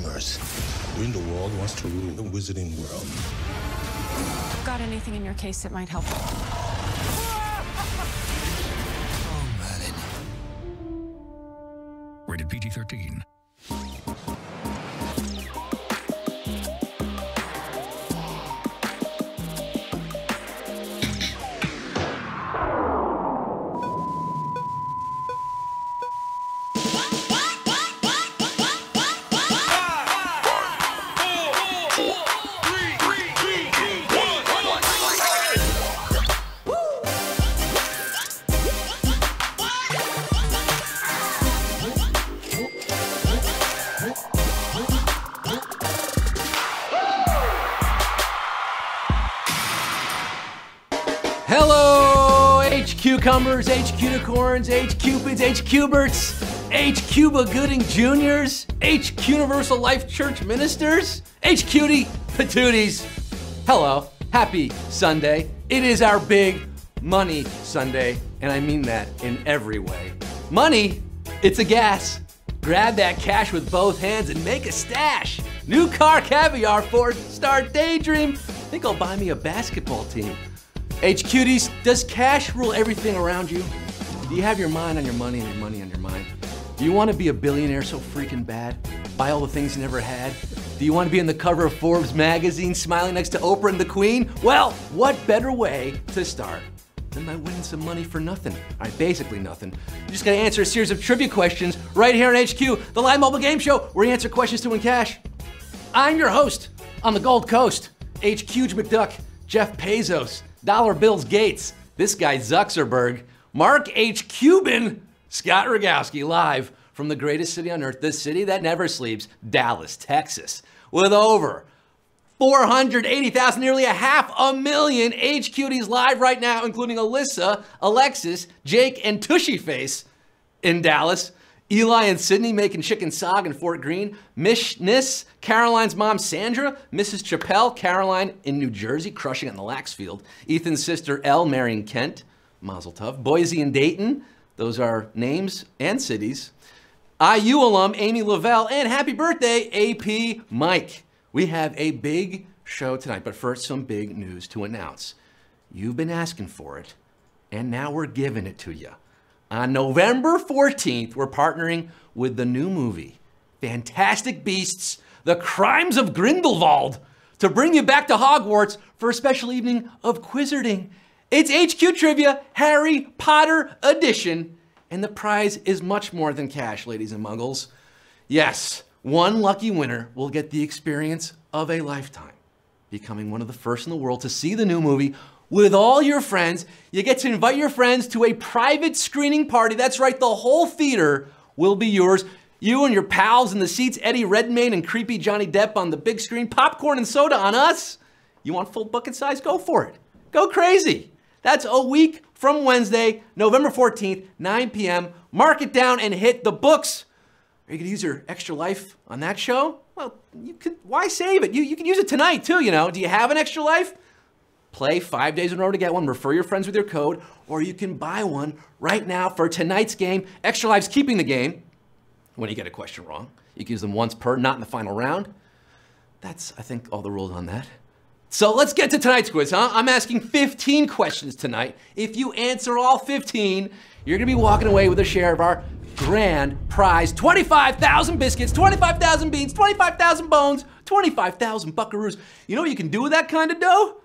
universe. Grindelwald wants to rule the wizarding world. Got anything in your case that might help? Oh, Merlin. Rated PG-13. Hello, H-Cucumbers, H-Cunicorns, H-Cupids, H-Cuberts, H-Cuba Gooding Juniors, H-Universal Life Church Ministers, H-Cutie Patooties. Hello, happy Sunday. It is our big money Sunday, and I mean that in every way. Money, it's a gas. Grab that cash with both hands and make a stash. New car caviar, four-star daydream. Think I'll buy me a basketball team. H-Cuties, does cash rule everything around you? Do you have your mind on your money and your money on your mind? Do you want to be a billionaire so freaking bad? Buy all the things you never had? Do you want to be on the cover of Forbes magazine smiling next to Oprah and the Queen? Well, what better way to start than by winning some money for nothing? All right, basically nothing. You just gotta answer a series of trivia questions right here on HQ, the live mobile game show where you answer questions to win cash. I'm your host on the Gold Coast, H-Cuge McDuck, Jeff Bezos, Dollar Bills Gates, this guy Zuckerberg, Mark H. Cuban, Scott Rogowsky, live from the greatest city on earth, the city that never sleeps, Dallas, Texas, with over 480,000, nearly 500,000 H-Cuties live right now, including Alyssa, Alexis, Jake, and Tushy Face in Dallas. Eli and Sydney making chicken sog in Fort Greene. Miss Nis, Caroline's mom Sandra, Mrs. Chappelle, Caroline in New Jersey, crushing it in the lax field. Ethan's sister Elle marrying Kent, Mazel Tov. Boise and Dayton, those are names and cities. IU alum Amy Lavelle, and happy birthday AP Mike. We have a big show tonight, but first some big news to announce. You've been asking for it, and now we're giving it to you. On November 14th, we're partnering with the new movie, Fantastic Beasts, The Crimes of Grindelwald, to bring you back to Hogwarts for a special evening of quizzarding. It's HQ Trivia Harry Potter edition, and the prize is much more than cash, ladies and muggles. Yes, one lucky winner will get the experience of a lifetime, becoming one of the first in the world to see the new movie with all your friends. You get to invite your friends to a private screening party. That's right, the whole theater will be yours. You and your pals in the seats, Eddie Redmayne and creepy Johnny Depp on the big screen, popcorn and soda on us. You want full bucket size? Go for it. Go crazy. That's a week from Wednesday, November 14th, 9 p.m. Mark it down and hit the books. Are you gonna use your extra life on that show? Well, you could, why save it? You can use it tonight too, you know. Do you have an extra life? Play 5 days in a row to get one, refer your friends with your code, or you can buy one right now for tonight's game. Extra Life's keeping the game. When you get a question wrong, you can use them once per, not in the final round. That's, I think, all the rules on that. So let's get to tonight's quiz, huh? I'm asking 15 questions tonight. If you answer all 15, you're gonna be walking away with a share of our grand prize. 25,000 biscuits, 25,000 beans, 25,000 bones, 25,000 buckaroos. You know what you can do with that kind of dough?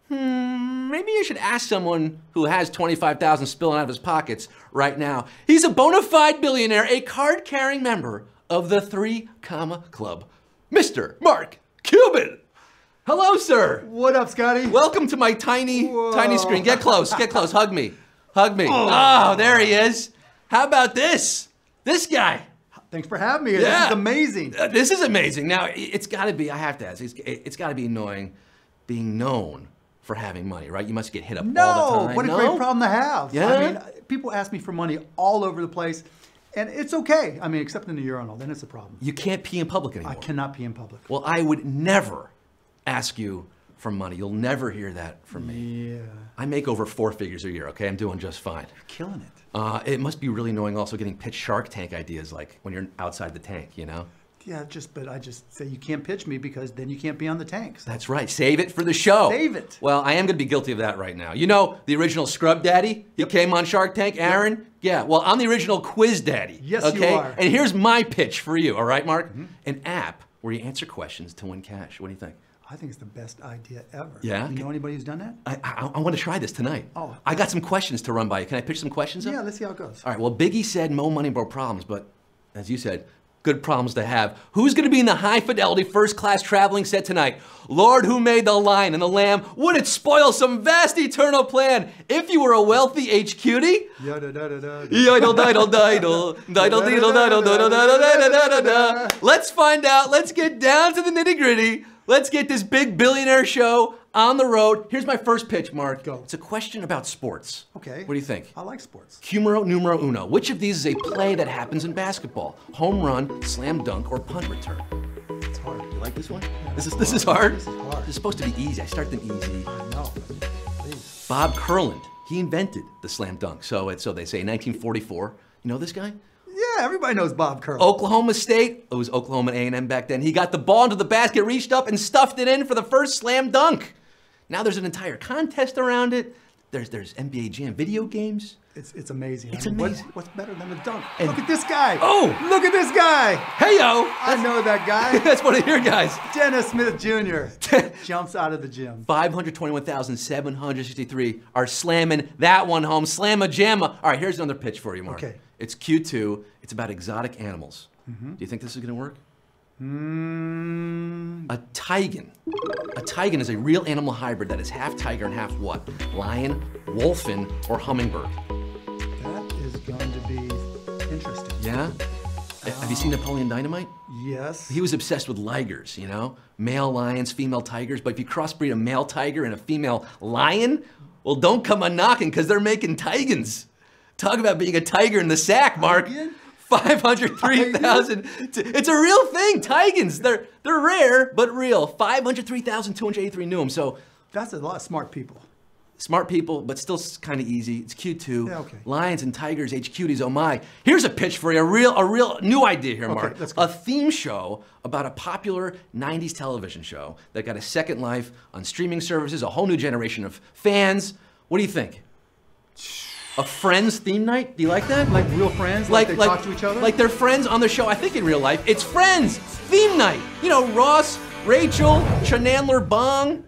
Maybe you should ask someone who has 25,000 spilling out of his pockets right now. He's a bona fide billionaire, a card-carrying member of the 3 Comma Club, Mr. Mark Cuban. Hello, sir. What up, Scotty? Welcome to my tiny screen. Get close, hug me, hug me. Oh, there he is. How about this? This guy. Thanks for having me here. Yeah. This is amazing. This is amazing. Now, it's gotta be, I have to ask, it's gotta be annoying being known for having money, right? You must get hit up all the time. What a great problem to have. Yeah? I mean, people ask me for money all over the place, and it's okay. I mean, except in the urinal, then it's a problem. You can't pee in public anymore. I cannot pee in public. Well, I would never ask you for money. You'll never hear that from me. Yeah. I make over 4 figures a year, okay? I'm doing just fine. You're killing it. It must be really annoying also getting pitched Shark Tank ideas, like when you're outside the tank, you know? Yeah, but I just say you can't pitch me because then you can't be on the tanks. That's right. Save it for the show. Save it. Well, I am going to be guilty of that right now. You know the original Scrub Daddy? He came on Shark Tank, Aaron? Yep. Yeah, well, I'm the original Quiz Daddy. Yes, okay? you are. And here's my pitch for you, all right, Mark? An app where you answer questions to win cash. What do you think? I think it's the best idea ever. Yeah? You know anybody who's done that? I want to try this tonight. Oh. I got some questions to run by you. Can I pitch some questions up? Yeah, let's see how it goes. All right, well, Biggie said more money, more problems, but as you said, good problems to have. Who's going to be in the high-fidelity first-class traveling set tonight? Lord, who made the lion and the lamb? Would it spoil some vast eternal plan if you were a wealthy H-cutie? Let's find out. Let's get down to the nitty-gritty. Let's get this big billionaire show on the road. Here's my first pitch, Mark. Go. It's a question about sports. Okay. What do you think? I like sports. Numero uno. Which of these is a play that happens in basketball? Home run, slam dunk, or punt return? It's hard. You like this one? Yeah, This is hard. hard? This is hard. This is supposed to be easy. I start them easy. No, please. Bob Kurland, he invented the slam dunk. So they say in 1944. You know this guy? Yeah, everybody knows Bob Curl. Oklahoma State, it was Oklahoma A&M back then. He got the ball into the basket, reached up and stuffed it in for the first slam dunk. Now there's an entire contest around it. There's NBA Jam video games. It's amazing. It's I mean, amazing. What's better than a dunk? And- Look at this guy. Oh! Look at this guy. Hey, yo! I know that guy. That's one of your guys. Dennis Smith Jr. jumps out of the gym. 521,763 are slamming that one home. Slamma-jamma. All right, here's another pitch for you, Mark. Okay. It's Q2. It's about exotic animals. Do you think this is going to work? A tigan. A tigan is a real animal hybrid that is half tiger and half what? Lion, wolfen, or hummingbird. That is going to be interesting. Yeah? Have you seen Napoleon Dynamite? Yes. He was obsessed with ligers, you know? Male lions, female tigers. But if you crossbreed a male tiger and a female lion, well, don't come a knocking because they're making tigans. Talk about being a tiger in the sack, Mark. Tigan? 503,000. It's a real thing. Tigans. They're rare, but real. 503,283 knew them. So That's a lot of smart people. smart people, but still kind of easy. It's Q2. Yeah, okay. Lions and tigers, HQties, oh my. Here's a pitch for you, a real new idea here, Mark. let's go. A theme show about a popular 90s television show that got a second life on streaming services, a whole new generation of fans. What do you think? A Friends theme night? Do you like that? Like real friends? Like they talk to each other? Like they're friends on the show. I think in real life, it's Friends theme night. You know, Ross, Rachel, Chanandler, Bong.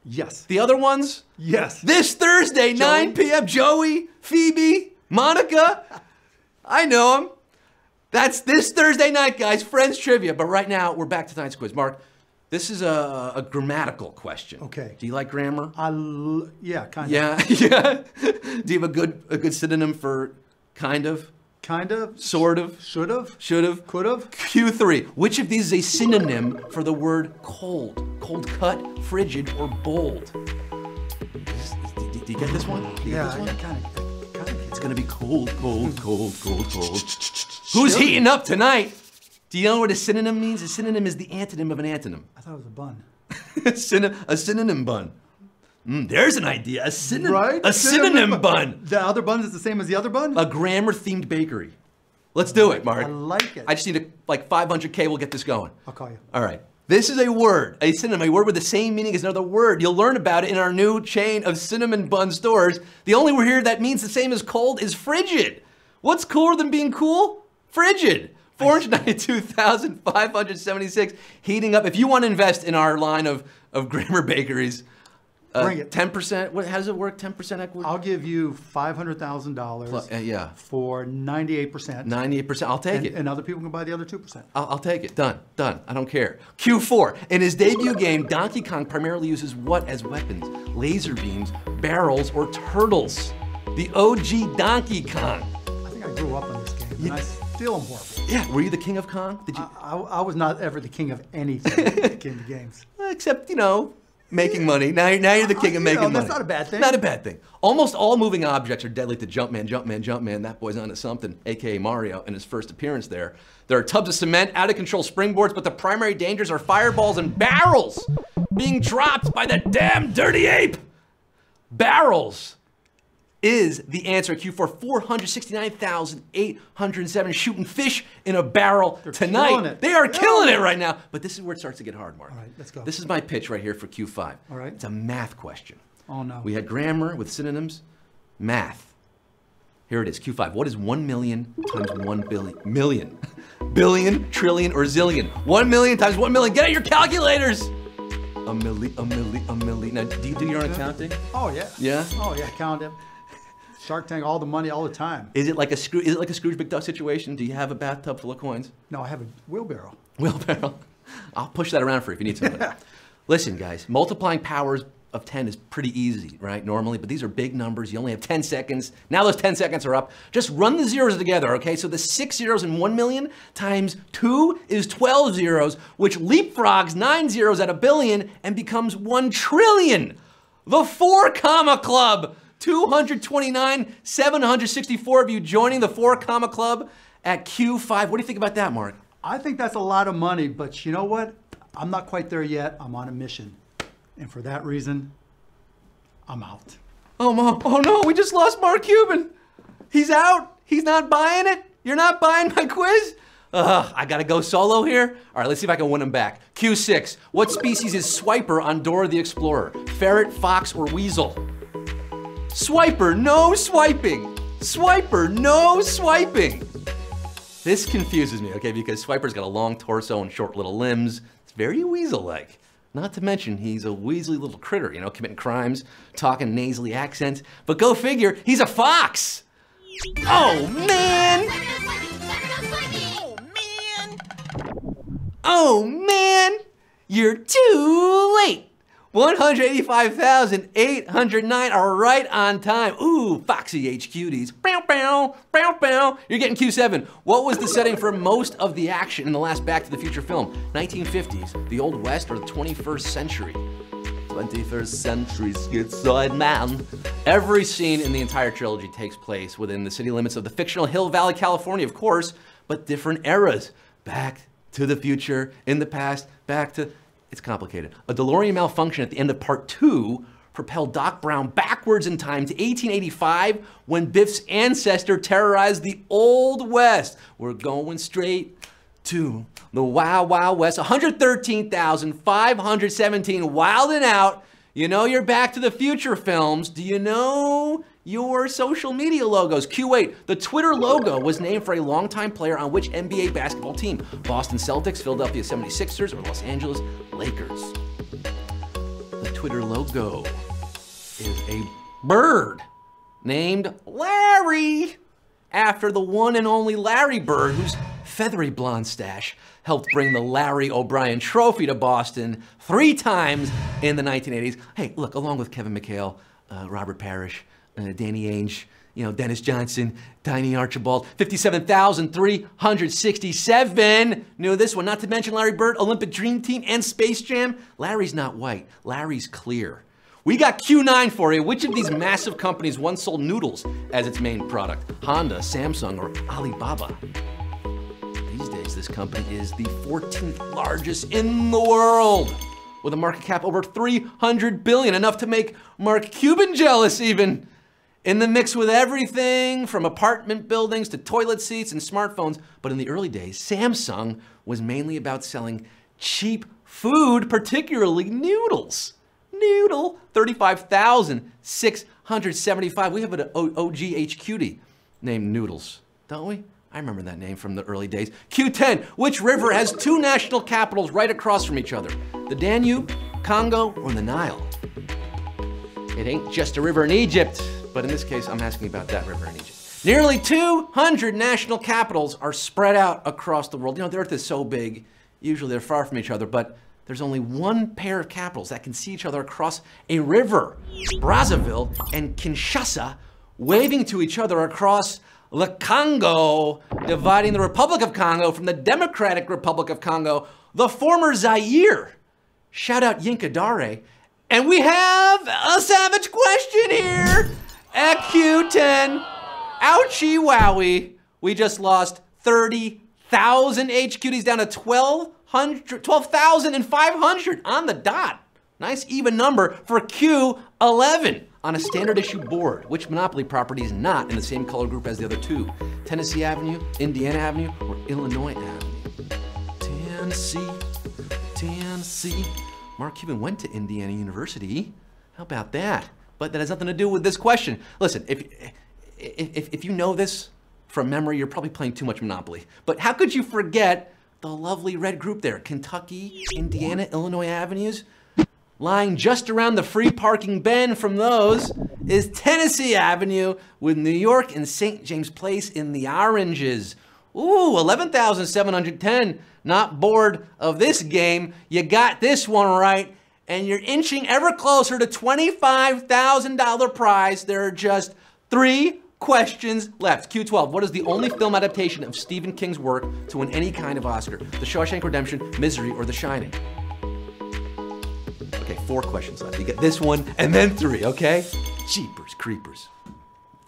Yes. The other ones? Yes. This Thursday, 9 p.m. Joey, Phoebe, Monica. I know them. That's this Thursday night, guys. Friends trivia. But right now, we're back to tonight's quiz. Mark, this is a grammatical question. Okay. Do you like grammar? Yeah, kind of. Yeah, yeah. Do you have a good synonym for kind of? Kind of. Sort of? Should have. Should have? Could have. Q3. Which of these is a synonym for the word cold? Cold cut, frigid, or bold? Do you get this one? Do you get this one? I kind of. It's gonna be cold, cold, cold, cold, cold. Who's heating up tonight? Do you know what a synonym means? A synonym is the antonym of an antonym. I thought it was a bun. A synonym bun. There's an idea. A synonym. Right? A synonym bun. The other bun is the same as the other bun? A grammar-themed bakery. Let's do it, Mark. I like it. I just need like 500K. We'll get this going. I'll call you. All right. This is a word, a synonym, a word with the same meaning as another word. You'll learn about it in our new chain of cinnamon bun stores. The only word here that means the same as cold is frigid. What's cooler than being cool? Frigid. 492,576 heating up. If you want to invest in our line of grammar bakeries, Bring it. 10%. How does it work? 10% equity? I'll give you $500,000 yeah. for 98%. 98%. I'll take it. And other people can buy the other 2%. I'll take it. Done. Done. I don't care. Q4. In his debut game, Donkey Kong primarily uses what as weapons? Laser beams, barrels, or turtles? The OG Donkey Kong. I think I grew up on this game, and I still am horrible. Yeah. Were you the king of Kong? Did you? I was not ever the king of anything when it came to games. Except, you know, making money. Now you're the king of making money. That's not a bad thing. Not a bad thing. Almost all moving objects are deadly to Jumpman, Jumpman, Jumpman. That boy's onto something, a.k.a. Mario, in his first appearance there. There are tubs of cement, out-of-control springboards, but the primary dangers are fireballs and barrels being dropped by that damn dirty ape. Barrels. is the answer. Q4, 469,807 shooting fish in a barrel tonight. Killing it. They are killing it right now. But this is where it starts to get hard, Mark. All right, let's go. This is my pitch right here for Q5. All right. It's a math question. Oh, no. We had grammar with synonyms, math. Here it is, Q5. What is 1 million times 1 billion? Million. Billion, trillion, or zillion? 1 million times 1 million. Get out your calculators. A milli. Now, do you do your own accounting? Oh, yeah. Yeah? Oh, yeah, count them. Shark Tank, all the money, all the time. Is it like a Scrooge McDuck situation? Do you have a bathtub full of coins? No, I have a wheelbarrow. Wheelbarrow. I'll push that around for you if you need something. Listen, guys, multiplying powers of 10 is pretty easy, right, normally, but these are big numbers. You only have 10 seconds. Now those 10 seconds are up. Just run the zeros together, okay? So the 6 zeros in 1 million times 2 is 12 zeros, which leapfrogs 9 zeros at a billion and becomes 1 trillion. The 4 Comma Club. 229,764 of you joining the 4 Comma Club at Q5. What do you think about that, Mark? I think that's a lot of money, but you know what? I'm not quite there yet. I'm on a mission. And for that reason, I'm out. Oh no, we just lost Mark Cuban. He's out. He's not buying it. You're not buying my quiz? I gotta go solo here. All right, let's see if I can win him back. Q6, what species is Swiper on Dora the Explorer? Ferret, fox, or weasel? Swiper, no swiping. Swiper, no swiping. This confuses me, okay, because Swiper's got a long torso and short little limbs. It's very weasel-like. Not to mention, he's a weaselly little critter, you know, committing crimes, talking nasally accents. But go figure, he's a fox. Oh, man. Oh, man. You're too late. 185,809 are right on time. Ooh, foxy HQDs. Bow, bow, bow, bow. You're getting Q7. What was the setting for most of the action in the last Back to the Future film? 1950s, the Old West, or the 21st century? 21st century schizoid man. Every scene in the entire trilogy takes place within the city limits of the fictional Hill Valley, California, of course, but different eras. Back to the future, in the past, back to... It's complicated. A DeLorean malfunction at the end of part 2 propelled Doc Brown backwards in time to 1885 when Biff's ancestor terrorized the Old West. We're going straight to the Wild Wild West. 113,517 wilding out. You know your Back to the Future films. Do you know your social media logos? Q8, the Twitter logo was named for a longtime player on which NBA basketball team? Boston Celtics, Philadelphia 76ers, or Los Angeles Lakers? The Twitter logo is a bird named Larry, after the one and only Larry Bird, whose feathery blonde stash helped bring the Larry O'Brien Trophy to Boston 3 times in the 1980s. Hey, look, along with Kevin McHale, Robert Parrish, Danny Ainge, you know, Dennis Johnson, Tiny Archibald, 57,367. Knew this one, not to mention Larry Bird, Olympic Dream Team, and Space Jam. Larry's not white, Larry's clear. We got Q9 for you. Which of these massive companies once sold noodles as its main product? Honda, Samsung, or Alibaba? These days, this company is the 14th largest in the world, with a market cap over 300 billion, enough to make Mark Cuban jealous even. In the mix with everything from apartment buildings to toilet seats and smartphones. But in the early days, Samsung was mainly about selling cheap food, particularly noodles. Noodle, 35,675. We have an OG HQD named Noodles, don't we? I remember that name from the early days. Q10, which river has 2 national capitals right across from each other? The Danube, Congo, or the Nile? It ain't just a river in Egypt, but in this case, I'm asking about that river in Egypt. Nearly 200 national capitals are spread out across the world. You know, the Earth is so big, usually they're far from each other, but there's only one pair of capitals that can see each other across a river. Brazzaville and Kinshasa waving to each other across the Congo, dividing the Republic of Congo from the Democratic Republic of Congo, the former Zaire. Shout out Yinka Dare. And we have a savage question here at Q10. Ouchie wowie. We just lost 30,000 HQDs down to 12,500 on the dot. Nice even number for Q11 on a standard issue board. Which Monopoly property is not in the same color group as the other two? Tennessee Avenue, Indiana Avenue, or Illinois Avenue? Tennessee. Mark Cuban went to Indiana University. How about that? But that has nothing to do with this question. Listen, if you know this from memory, you're probably playing too much Monopoly. But how could you forget the lovely red group there? Kentucky, Indiana, Illinois Avenues. Lying just around the free parking bend from those is Tennessee Avenue with New York and St. James Place in the oranges. Ooh, 11,710. Not bored of this game. You got this one right, and you're inching ever closer to $25,000 prize. There are just 3 questions left. Q12, what is the only film adaptation of Stephen King's work to win any kind of Oscar? The Shawshank Redemption, Misery, or The Shining? Okay, 4 questions left. You get this one and then 3, okay? Jeepers creepers.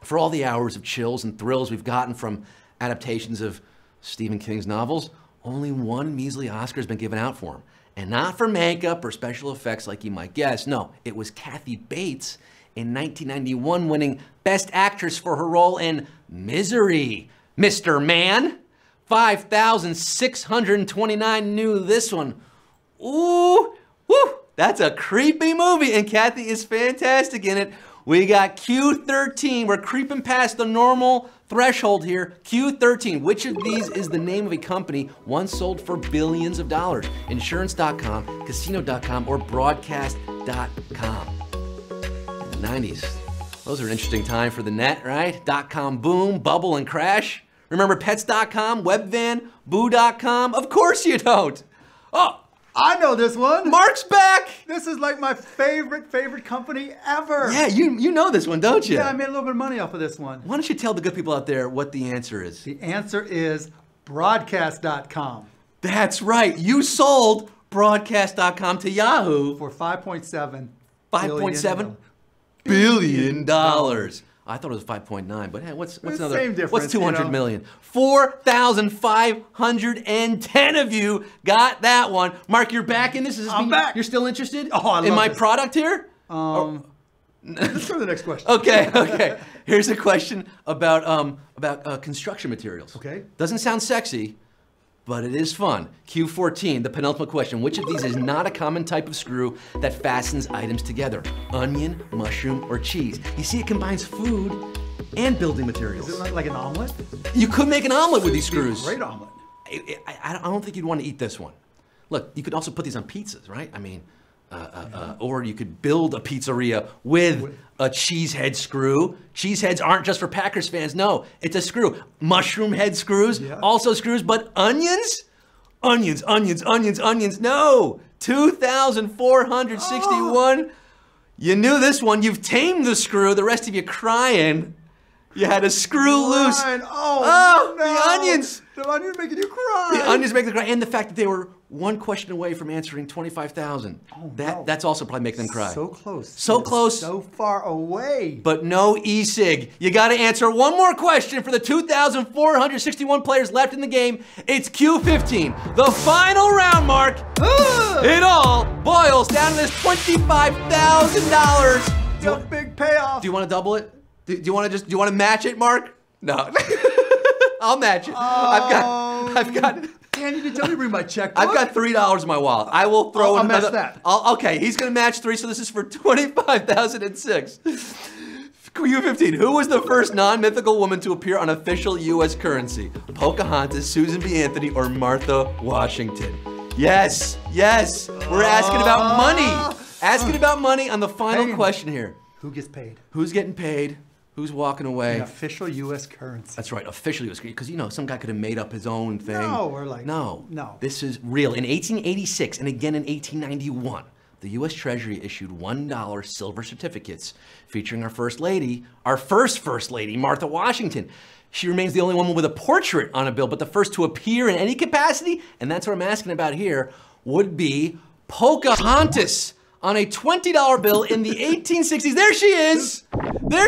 For all the hours of chills and thrills we've gotten from adaptations of Stephen King's novels, only one measly Oscar has been given out for him. And not for makeup or special effects like you might guess. No, it was Kathy Bates in 1991 winning Best Actress for her role in Misery. Mr. Man, 5,629 knew this one. Ooh, woo! That's a creepy movie, and Kathy is fantastic in it. We got Q13. We're creeping past the normal threshold here. Q13. Which of these is the name of a company once sold for billions of dollars? Insurance.com, Casino.com, or Broadcast.com. In the 90s, those are an interesting time for the net, right? .com boom, bubble, and crash. Remember Pets.com, Webvan, Boo.com? Of course you don't. Oh, I know this one. Mark's back. This is like my favorite company ever. Yeah, you know this one, don't you? Yeah, I made a little bit of money off of this one. Why don't you tell the good people out there what the answer is? The answer is Broadcast.com. That's right. You sold Broadcast.com to Yahoo for $5.7 billion. I thought it was 5.9, but hey, what's another? Same difference, what's 200 million? 4,510 of you got that one. Mark, you're back in this. I'm back. You're still interested? Oh, I love in my this. product here? Let's go to the next question. Okay. Here's a question about construction materials. Okay. Doesn't sound sexy, but it is fun. Q14, the penultimate question. Which of these is not a common type of screw that fastens items together? Onion, mushroom, or cheese? You see, it combines food and building materials. Is it like an omelet? You could make an omelet with these screws. Great omelet. I don't think you'd want to eat this one. Look, you could also put these on pizzas, right? I mean, or you could build a pizzeria with a cheese head screw. Cheese heads aren't just for Packers fans. No, it's a screw. Mushroom head screws, also screws, but onions? Onions. No, 2,461. You knew this one. You've tamed the screw. The rest of you crying. You had a screw loose. Oh, no. The onions. The onions making you cry. The onions making you cry, and the fact that they were one question away from answering 25,000. Oh, that's also probably making them cry. So close. So close. So far away. But no e-cig. You got to answer one more question for the 2,461 players left in the game. It's Q15, the final round, Mark. It all boils down to this $25,000. A big payoff. Do you want to double it? Do you want to match it, Mark? No. I'll match it. I've got. Man, you didn't tell me to bring my checkbook. I've got $3 in my wallet. I will throw I'll in another. match that. Okay, he's gonna match 3, so this is for 25,006. Q15. Who was the first non-mythical woman to appear on official U.S. currency? Pocahontas, Susan B. Anthony, or Martha Washington? Yes. We're asking about money. Asking about money on the final question here. Who gets paid? Who's getting paid? Who's walking away? The official U.S. currency. That's right, official U.S. currency. Because, you know, some guy could have made up his own thing. No, we're like, no. This is real. In 1886 and again in 1891, the U.S. Treasury issued $1 silver certificates featuring our first lady, our first lady, Martha Washington. She remains the only woman with a portrait on a bill, but the first to appear in any capacity, and that's what I'm asking about here, would be Pocahontas on a $20 bill in the 1860s. There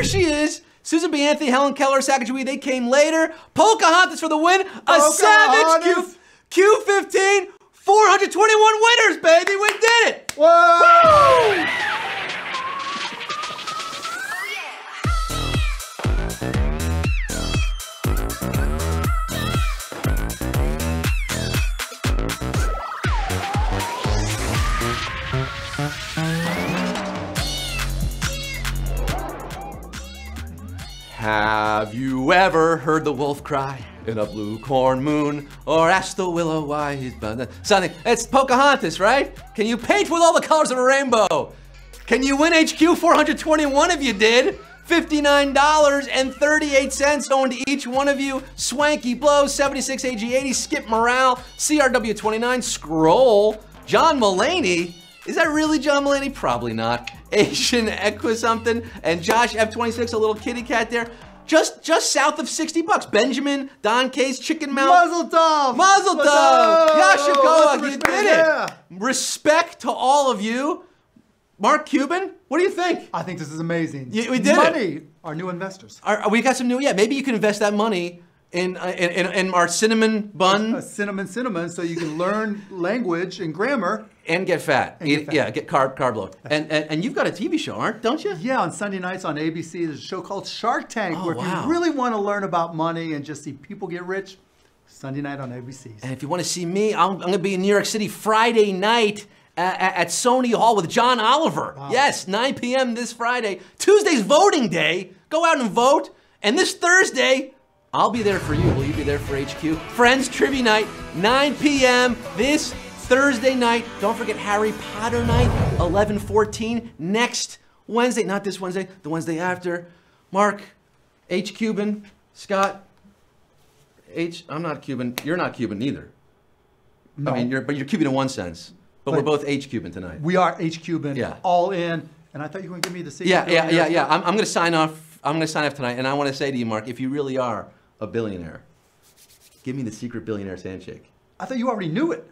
she is. Susan B. Anthony, Helen Keller, Sacagawea, they came later. Pocahontas for the win. A savage Q15. 421 winners, baby! We did it! Whoa! Woo! Have you ever heard the wolf cry in a blue corn moon, or asked the willow why he's bound? Something. It's Pocahontas, right? Can you paint with all the colors of a rainbow? Can you win HQ 421 if you did? $59.38 owing to each one of you. Swanky Blows, 76 AG80, Skip Morale, CRW29, Scroll, John Mulaney. Is that really John Mulaney? Probably not. Asian Equa something, and Josh F26, a little kitty cat there. Just south of $60. Benjamin, Don Case, Chicken Mouth. Mazel tov! Mazel tov! Yashikoa, you did it! Yeah. Respect to all of you. Mark Cuban, what do you think? I think this is amazing. We did Money, our new investors. We got some new, yeah, maybe you can invest that money in our cinnamon bun. Cinnamon, so you can learn language and grammar. And get fat. Yeah, get carb load. And you've got a TV show, don't you? Yeah, on Sunday nights on ABC, there's a show called Shark Tank, where if you really want to learn about money and just see people get rich, Sunday night on ABC. And if you want to see me, I'm going to be in New York City Friday night at Sony Hall with John Oliver. Wow. Yes, 9 p.m. this Friday. Tuesday's voting day. Go out and vote. And this Thursday, I'll be there for you. Will you be there for HQ? Friends Trivia Night, 9 p.m. this Thursday night. Don't forget Harry Potter night, 11/14. Next Wednesday, not this Wednesday, the Wednesday after. Mark, H Cuban, Scott, I'm not Cuban. You're not Cuban either. No. I mean, you're Cuban in one sense. But we're both H Cuban tonight. We are H Cuban, all in. And I thought you were going to give me the secret. Yeah. I'm going to sign off. I'm going to sign off tonight. And I want to say to you, Mark, if you really are a billionaire, give me the secret billionaire's handshake. I thought you already knew it.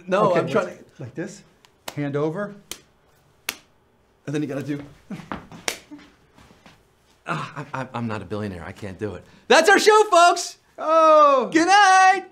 No, okay, I'm trying to. Like this, hand over. And then you got to do. I'm not a billionaire. I can't do it. That's our show, folks. Oh. Good night.